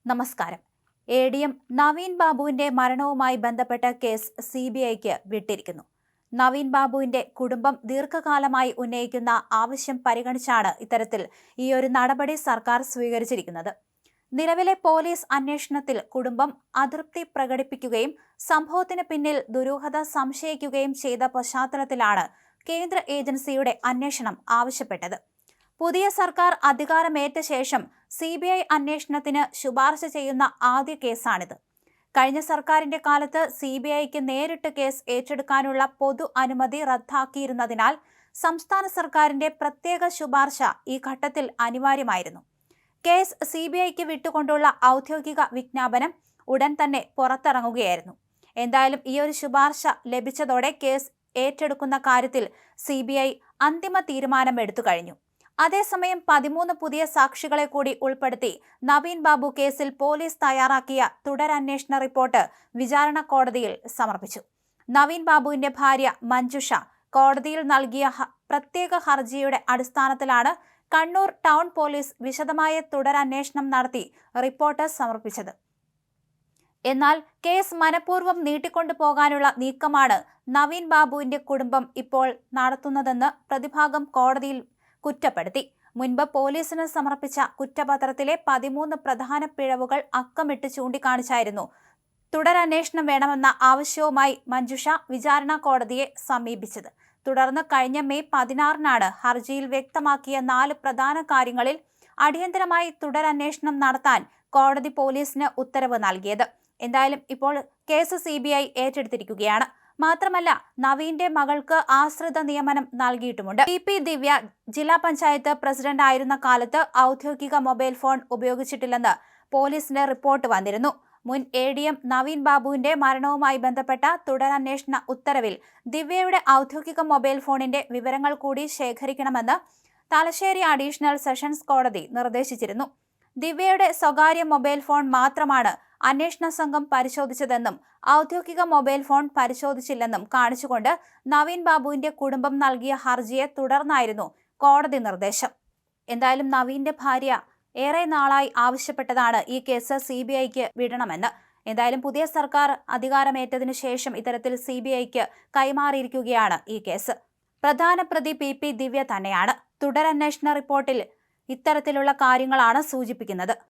നമസ്കാരം. എ.ഡി.എം. നവീൻ ബാബുവിന്റെ മരണവുമായി ബന്ധപ്പെട്ട കേസ് CBIക്ക് വിട്ടിരിക്കുന്നു. നവീൻ ബാബുവിന്റെ കുടുംബം ദീർഘകാലമായി ഉന്നയിക്കുന്ന ആവശ്യം പരിഗണിച്ചാണ് ഇത്തരത്തിൽ ഈയൊരു നടപടി സർക്കാർ സ്വീകരിച്ചിരിക്കുന്നത്. നിലവിലെ പോലീസ് അന്വേഷണത്തിൽ കുടുംബം അതൃപ്തി പ്രകടിപ്പിക്കുകയും സംഭവത്തിന് പിന്നിൽ ദുരൂഹത സംശയിക്കുകയും ചെയ്ത പശ്ചാത്തലത്തിലാണ് കേന്ദ്ര ഏജൻസിയുടെ അന്വേഷണം ആവശ്യപ്പെട്ടത്. പുതിയ സർക്കാർ അധികാരമേറ്റ ശേഷം CBI അന്വേഷണത്തിന് ശുപാർശ ചെയ്യുന്ന ആദ്യ കേസാണിത്. കഴിഞ്ഞ സർക്കാരിന്റെ കാലത്ത് CBIക്ക് നേരിട്ട് കേസ് ഏറ്റെടുക്കാനുള്ള പൊതു അനുമതി റദ്ദാക്കിയിരുന്നതിനാൽ സംസ്ഥാന സർക്കാരിന്റെ പ്രത്യേക ശുപാർശ ഈ ഘട്ടത്തിൽ അനിവാര്യമായിരുന്നു. കേസ് CBIക്ക് വിട്ടുകൊണ്ടുള്ള ഔദ്യോഗിക വിജ്ഞാപനം ഉടൻ തന്നെ പുറത്തിറങ്ങുകയായിരുന്നു. എന്തായാലും ഈയൊരു ശുപാർശ ലഭിച്ചതോടെ കേസ് ഏറ്റെടുക്കുന്ന കാര്യത്തിൽ CBI അന്തിമ തീരുമാനമെടുത്തു കഴിഞ്ഞു. അതേസമയം 13 പുതിയ സാക്ഷികളെ കൂടി ഉൾപ്പെടുത്തി നവീൻ ബാബു കേസിൽ പോലീസ് തയ്യാറാക്കിയ തുടരന്വേഷണ റിപ്പോർട്ട് വിചാരണ കോടതിയിൽ സമർപ്പിച്ചു. നവീൻ ബാബുവിന്റെ ഭാര്യ മഞ്ജുഷ കോടതിയിൽ നൽകിയ പ്രത്യേക ഹർജിയുടെ അടിസ്ഥാനത്തിലാണ് കണ്ണൂർ ടൗൺ പോലീസ് വിശദമായ തുടരന്വേഷണം നടത്തി റിപ്പോർട്ട് സമർപ്പിച്ചത്. എന്നാൽ കേസ് മനഃപൂർവ്വം നീട്ടിക്കൊണ്ടു പോകാനുള്ള നീക്കമാണ് നവീൻ ബാബുവിന്റെ കുടുംബം ഇപ്പോൾ നടത്തുന്നതെന്ന് പ്രതിഭാഗം കോടതിയിൽ കുറ്റപ്പെടുത്തി. മുൻപ് പോലീസിന് സമർപ്പിച്ച കുറ്റപത്രത്തിലെ 13 പ്രധാന പിഴവുകൾ അക്കമിട്ട് ചൂണ്ടിക്കാണിച്ചായിരുന്നു തുടരന്വേഷണം വേണമെന്ന ആവശ്യവുമായി മഞ്ജുഷ വിചാരണ കോടതിയെ സമീപിച്ചത്. തുടർന്ന് കഴിഞ്ഞ മെയ് 16-നാണ് ഹർജിയിൽ വ്യക്തമാക്കിയ 4 പ്രധാന കാര്യങ്ങളിൽ അടിയന്തരമായി തുടരന്വേഷണം നടത്താൻ കോടതി പോലീസിന് ഉത്തരവ് നൽകിയത്. എന്തായാലും ഇപ്പോൾ കേസ് CBI ഏറ്റെടുത്തിരിക്കുകയാണ്. മാത്രമല്ല, നവീന്റെ മകൾക്ക് ആശ്രിത നിയമനം നൽകിയിട്ടുമുണ്ട്. PP ദിവ്യ ജില്ലാ പഞ്ചായത്ത് പ്രസിഡന്റ് ആയിരുന്ന കാലത്ത് ഔദ്യോഗിക മൊബൈൽ ഫോൺ ഉപയോഗിച്ചിട്ടില്ലെന്ന് പോലീസിന്റെ റിപ്പോർട്ട് വന്നിരുന്നു. മുൻ ADM നവീൻ ബാബുവിന്റെ മരണവുമായി ബന്ധപ്പെട്ട തുടരന്വേഷണ ഉത്തരവിൽ ദിവ്യയുടെ ഔദ്യോഗിക മൊബൈൽ ഫോണിന്റെ വിവരങ്ങൾ കൂടി ശേഖരിക്കണമെന്ന് തലശ്ശേരി അഡീഷണൽ സെഷൻസ് കോടതി നിർദ്ദേശിച്ചിരുന്നു. ദിവ്യയുടെ സ്വകാര്യ മൊബൈൽ ഫോൺ മാത്രമാണ് അന്വേഷണ സംഘം പരിശോധിച്ചതെന്നും ഔദ്യോഗിക മൊബൈൽ ഫോൺ പരിശോധിച്ചില്ലെന്നും കാണിച്ചുകൊണ്ട് നവീൻ ബാബുവിന്റെ കുടുംബം നൽകിയ ഹർജിയെ തുടർന്നായിരുന്നു കോടതി നിർദ്ദേശം. എന്തായാലും നവീന്റെ ഭാര്യ ഏറെ നാളായി ആവശ്യപ്പെട്ടതാണ് ഈ കേസ് CBIക്ക് വിടണമെന്ന്. എന്തായാലും പുതിയ സർക്കാർ അധികാരമേറ്റതിനു ശേഷം ഇത്തരത്തിൽ CBIക്ക് കൈമാറിയിരിക്കുകയാണ് ഈ കേസ്. പ്രധാന പ്രതി PP ദിവ്യ തന്നെയാണ്. തുടരന്വേഷണ റിപ്പോർട്ടിൽ ഇത്തരത്തിലുള്ള കാര്യങ്ങളാണ് സൂചിപ്പിക്കുന്നത്.